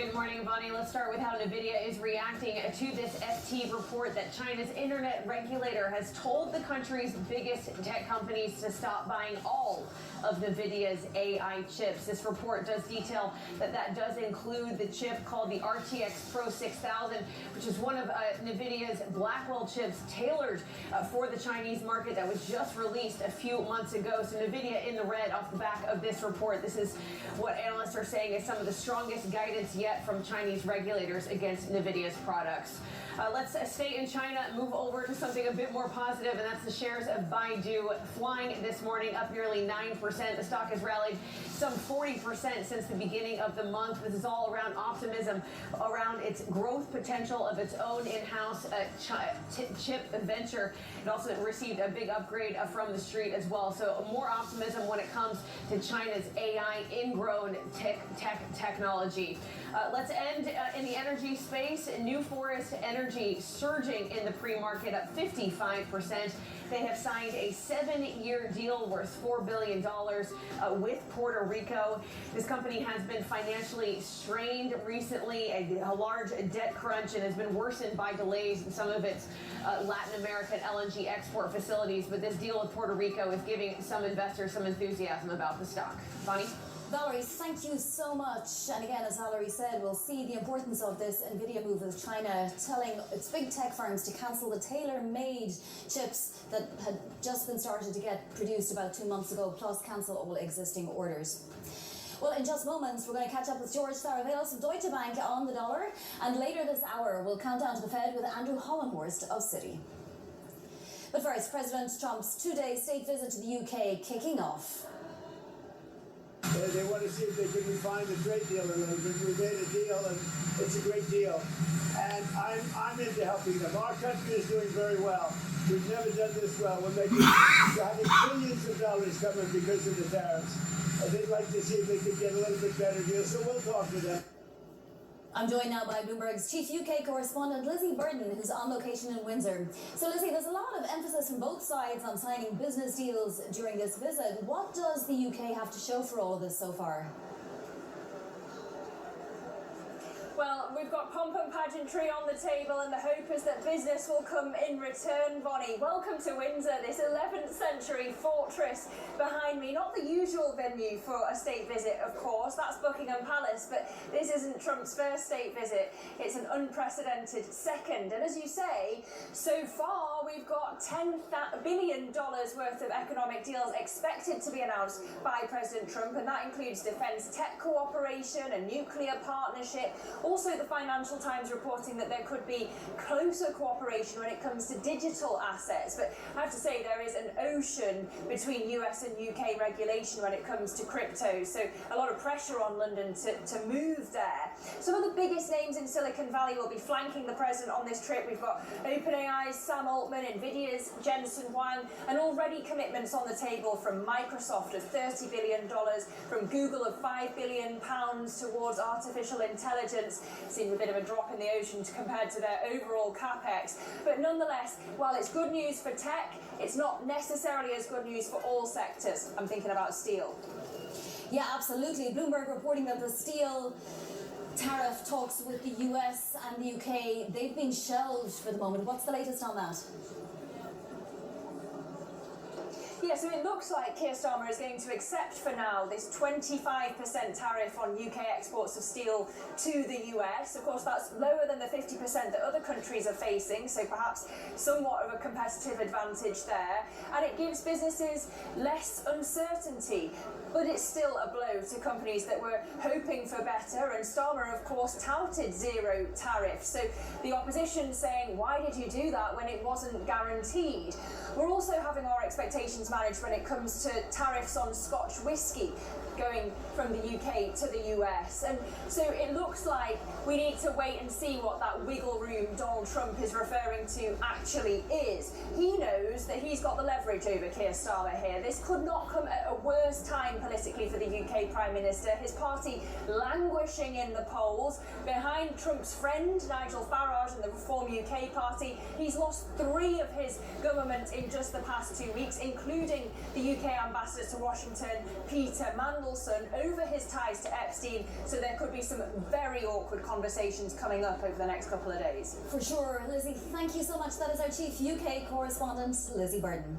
Good morning, Bonnie. Let's start with how NVIDIA is reacting to this FT report that China's internet regulator has told the country's biggest tech companies to stop buying all of NVIDIA's AI chips. This report does detail that does include the chip called the RTX Pro 6000, which is one of NVIDIA's Blackwell chips tailored for the Chinese market that was just released a few months ago. So NVIDIA in the red off the back of this report. This is what analysts are saying is some of the strongest guidance yet from Chinese regulators against NVIDIA's products. Let's stay in China and move over to something a bit more positive, and that's the shares of Baidu flying this morning, up nearly 9%. The stock has rallied some 40% since the beginning of the month. This is all around optimism around its growth potential of its own in-house chip venture. It also received a big upgrade from the street as well. So more optimism when it comes to China's AI ingrown technology. Let's end in the energy space. New Forest Energy surging in the pre-market, up 55%. They have signed a 7-year deal worth $4 billion with Puerto Rico. This company has been financially strained recently, a large debt crunch, and has been worsened by delays in some of its Latin American LNG export facilities. But this deal with Puerto Rico is giving some investors some enthusiasm about the stock. Bonnie? Valerie, thank you so much. And again, as Valerie said, we'll see the importance of this NVIDIA move with China telling its big tech firms to cancel the tailor-made chips that had just been started to get produced about 2 months ago, plus cancel all existing orders. Well, in just moments, we're going to catch up with George Saravelos of Deutsche Bank on the dollar. And later this hour, we'll count down to the Fed with Andrew Hollenhorst of Citi. But first, President Trump's 2-day state visit to the UK kicking off. They want to see if they can refine the trade deal a little bit. We made a deal, and it's a great deal. And I'm into helping them. Our country is doing very well. We've never done this well. We're having billions of dollars coming because of the tariffs. And they'd like to see if they could get a little bit better deal. So we'll talk to them. I'm joined now by Bloomberg's chief UK correspondent, Lizzie Burden, who's on location in Windsor. So, Lizzie, there's a lot of emphasis from both sides on signing business deals during this visit. What does the UK have to show for all of this so far? Well, we've got pomp and pageantry on the table, and the hope is that business will come in return, Bonnie. Welcome to Windsor, this 11th century fortress behind me. Not the usual venue for a state visit, of course. That's Buckingham Palace, but this isn't Trump's first state visit. It's an unprecedented second. And as you say, so far we've got $10 billion worth of economic deals expected to be announced by President Trump, and that includes defense tech cooperation, a nuclear partnership. Also, the Financial Times reporting that there could be closer cooperation when it comes to digital assets. But I have to say, there is an ocean between US and UK regulation when it comes to crypto. So a lot of pressure on London to move there. Some of the biggest names in Silicon Valley will be flanking the president on this trip. We've got OpenAI's Sam Altman, NVIDIA's Jensen Huang, and already commitments on the table from Microsoft of $30 billion, from Google of £5 billion towards artificial intelligence. Seems a bit of a drop in the ocean compared to their overall capex. But nonetheless, while it's good news for tech, it's not necessarily as good news for all sectors. I'm thinking about steel. Yeah, absolutely. Bloomberg reporting that the steel tariff talks with the US and the UK, they've been shelved for the moment. What's the latest on that? Yeah, so it looks like Keir Starmer is going to accept for now this 25% tariff on UK exports of steel to the US. Of course, that's lower than the 50% that other countries are facing, so perhaps somewhat of a competitive advantage there. And it gives businesses less uncertainty. But it's still a blow to companies that were hoping for better, and Starmer, of course, touted zero tariffs. So the opposition saying, why did you do that when it wasn't guaranteed? We're also having our expectations managed when it comes to tariffs on Scotch whisky going from the UK to the US. And so it looks like we need to wait and see what that wiggle room Donald Trump is referring to actually is. He knows that he's got the leverage over Keir Starmer here. This could not come at a worse time politically for the UK Prime Minister. His party languishing in the polls. Behind Trump's friend, Nigel Farage, and the Reform UK party, he's lost 3 of his government in just the past 2 weeks, including the UK ambassador to Washington, Peter Mandel. Carlson over his ties to Epstein, so there could be some very awkward conversations coming up over the next couple of days. For sure, Lizzie, thank you so much. That is our chief UK correspondent, Lizzie Burden.